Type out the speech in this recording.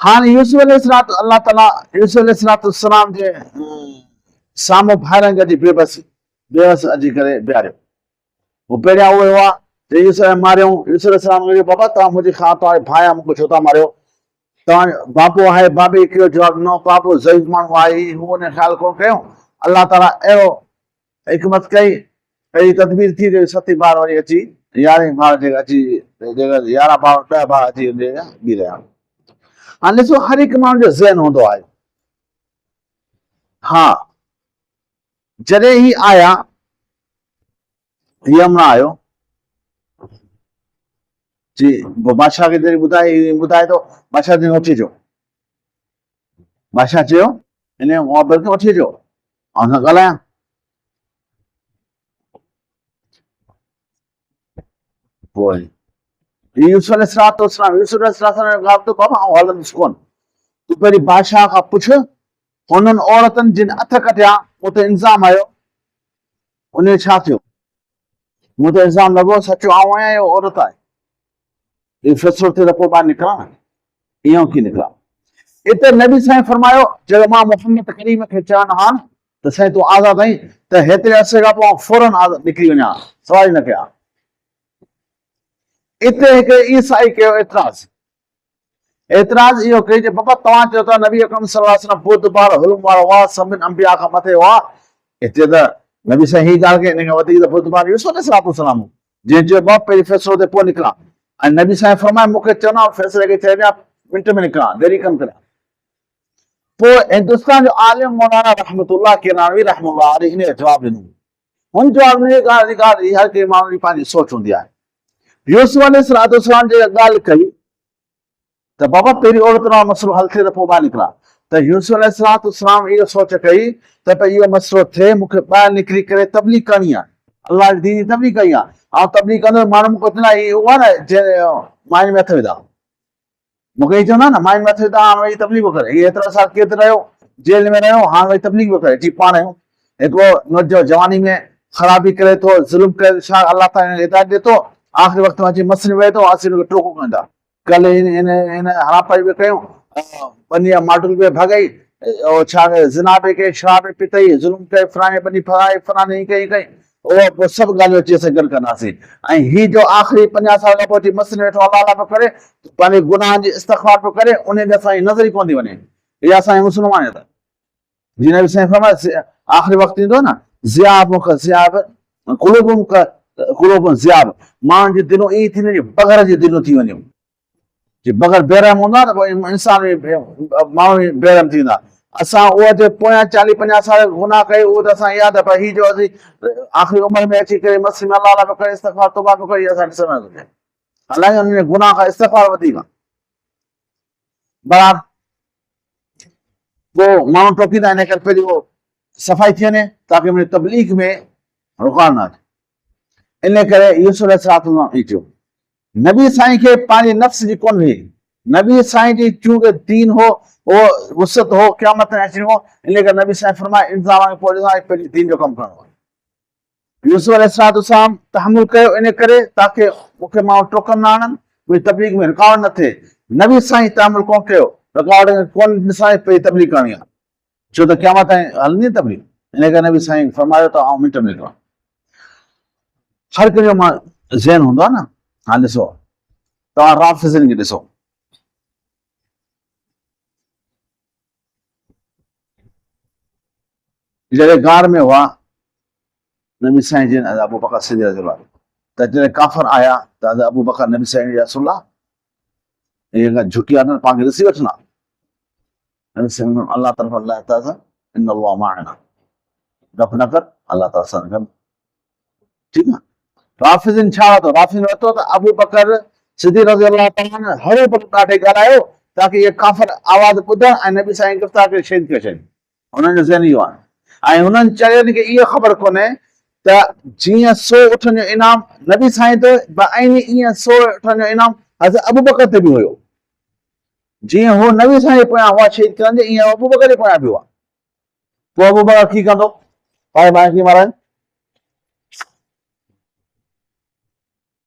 हाँ यूसुफ अलैहिस्सलाम अल्लाह ताला यूसुफ अलैहिस्सलाम जे साम्हूं भाइरनि गॾु बेबस अची करे बीहारियो। वो पहिरियां उहे हुआ जे यूसुफ मारियऊं। यूसुफ अलैहिस्सलाम चयो बाबा तव्हां मुंहिंजी खां तव्हांजे भाउ आहे मूंखे छो था मारियो? तव्हां बाबो आहे बाबे कहिड़ो जवाबु ॾिनो? बाबो ज़ईफ़ माण्हू आहे हू उन ख़्यालु कोन कयूं। अल्लाह ताला अहिड़ो हिकमत कई, अहिड़ी तदबीर थी जो सती ॿार वरी अची 11 ॿार जेका अची 11 ॿार 10 ॿार अची बीह रहिया। हाणे ॾिसो हर हिकु माण्हू जो ज़हन हूंदो आहे। हा जॾहिं ही आया यमुना आयो जी बादशाह खे जॾहिं ॿुधाए थो बादशाह जॾहिं वठी अचो। बादशाह चयो इन बिल्कुलु वठी अचो ऐं सां ॻाल्हायां। पोइ यूसुफ अलैहिस्सलाम तो बाबा आउं हलंदुसि कोन। तूं पहिरीं बादशाह खां पुछ हुननि औरतनि जिन हथ कटिया मूं ते इल्ज़ाम आयो उन छा थियो? मूं ते इल्ज़ाम लॻो सचो आउं आहियां या औरत आहे? इहो फ़ैसिलो थिए त पोइ ॿाहिरि निकिरां न, ईअं कीअं निकिरां? इते नबी साईं फरमायो जॾहिं मां मुहम्मद करीम खे चवनि हा न त साईं तूं आज़ाद आहीं त हेतिरे अरसे खां पोइ फौरन निकिरी वञा, सवाल ई न कया। इते हिकु ईसाई कयो एतिराज़ इहो कई जो बाबा तव्हां चओ था नबी अकरम सल्लल्लाहु अलैहि वसल्लम बुधबार हुलुम वारो हुआ, सभिनी अंबिया खां मथे हुआ। हिते त नबी साईं हीअ ॻाल्हि कई इन खां वधीक त बुधबार यूसुफ अलैहिस्सलाम जंहिं चयो बाबा पहिरीं फ़ैसिलो ते पोइ निकिरां। ऐं नबी साईं फरमाए मूंखे चवंदा फ़ैसिले खे चइजां मिंट में निकिरां, देरी कनि करियां। पोइ हिंदुस्तान जो आलिम मौलाना रहमतुल्लाह किरमानी रहमतुल्लाह अलैह इन जवाबु ॾिनो। हुन जवाब में ॻाल्हि हर कंहिं माण्हू जी पंहिंजी सोच हूंदी आहे। यूसुफ अलैहिस्सलाम जे ॻाल्हि कई त बाबा पहिरीं औरतुनि वारो मसइलो हल थिए त पोइ ॿाहिरि निकिरां। त यूसुफ अलैहिस्सलाम इहो सोच कई त भई इहो मसइलो थिए मूंखे ॿाहिरि निकिरी करे तबलीग करणी आहे, अल्लाह जी दीन जी तबलीग कई आहे। ऐं तबलीग कंदो माण्हू मूंखे चवंदा इहो उहा न जंहिं माइन में हथ विधा, मूंखे ई चवंदा न माइन में हथ विधा हाणे वरी तबलीग पियो करे। हीअ एतिरा साल कैद रहियो, जेल में रहियो, हाणे वरी तबलीग पियो करे। अची पाण हिकिड़ो नौजवान जवानी में ख़राबी करे थो, ज़ुल्म करे छा अल्लाह ताला हिदायत ॾिए थो, आख़िरी वक़्त में अची मसले वेहे थो, असीं हुनखे टोको कंदा। कल इन हरापाई बि कयूं, बनी माटुल बि भॻई, छा ज़िना बि कई, शराब बि पीतई, ज़ुल्म कई, फलाणे बनी फराए फलाणे हीअ कई उहो सभु ॻाल्हियूं अची असां गॾु कंदासीं। ऐं हीअ जो आख़िरी 50 साल खां पोइ अची मसले वेठो अलाह पियो करे, पंहिंजे गुनाहनि जी इस्तग़फ़ार पियो करे, उन ते असांजी नज़र ई कोन थी वञे। इहा असांजी मुस्लमानियत आहे। जीअं नबी साईं फरमाए आख़िरी वक़्तु ईंदो न क़ुलूबुहुम ज़ियाब, माण्हुनि जी दिलूं ईअं थींदियूं आहिनि बग़ैर जी दिलूं थी वञूं। जी बग़ैर बेरहम हूंदा न पोइ इंसान माण्हू बेरहम थी वेंदा। असां उहा जे पोयां 40-50 साल गुनाह कई उहो त असां यादि आहे, पर हीअ जो असीं आख़िरी उमिरि में अची करे मस्जिद में अलाह पियो करे इस्तग़फ़ार तौबा पियो करे, असां ॾिसण नथो। हालांकि हुन गुनाह खां इस्तग़फ़ार वधीक आहे। बराबरि पोइ माण्हू टोकींदा इन करे पहिरीं उहो सफ़ाई थी वञे ताकी मुंहिंजी तबलीग में रुकावट न अचे। इन करे यूसुफ अलैहिस्सलाम ई चयो नबी साईं खे पंहिंजे नफ़्स जी कोन हुई। नबी साईं जी चूंकि दीन हो उहो वुसत हो क़यामत में अचिणो हो, इन करे नबी साईं फरमाए इंतज़ाम खे पोइ पंहिंजी दीन जो कमु करणो आहे। यूसुफ अलैहिस्सलाम तहमुल कयो इन करे ताकी मूंखे माण्हू टोकनि न आणनि, मुंहिंजी तबलीग में रुकावट न थिए। नबी साईं तहमुल कोन कयो, रुकावट कोन ॾिसां पंहिंजी तबलीग करणी आहे, छो त क़यामत ताईं हलंदी तबलीग। इन करे नबी साईं फरमायो त आउं मिंट में निकिरां। हर कंहिंजो मां ज़हन हूंदो आहे न। हाणे ॾिसो तव्हां राफ़िज़िन खे ॾिसो, जॾहिं गार में हुआ नबी साईं जिन अबू बकर सिद्दीक़ रज़ियल्लाहु अन्हु, त जॾहिं काफ़िर आया त अबू बकर नबी साईं या रसूल अल्लाह ईअं झुकी वञनि पाण खे ॾिसी वठंदा। नबी साईं अल्लाह तरफ़ अल्लाह ताज़ा इन अल्लाह माअना, डप न कर अल्लाह ताला सां गॾु। ठीकु आहे। राफ़िज़िन छा वरितो? राफ़िज़िन वरितो त अबू बकर सिद्दीक़ रज़ियल्लाहु अन्हु हरे भरे ॾाढे ॻाल्हायो ताकी इहे काफ़िर आवाज़ ॿुधनि ऐं नबी साईं गिरफ़्तार करे शहीद करे छॾनि। हुननि जो ज़हन इहो आहे। ऐं हुननि चरियनि खे इहा ख़बर कोन्हे त जीअं 100 ऊठनि जो इनाम नबी साईं ते ऐं ईअं 100 ऊठनि जो इनाम हज़रत अबू बकर ते बि हुयो। जीअं हू नबी साईं जे पोयां हुआ शहीद करंदे, ईअं अबू बकर जे पोयां बि हुआ। पोइ अबू बकर कीअं कंदो? पाए कीअं माराए?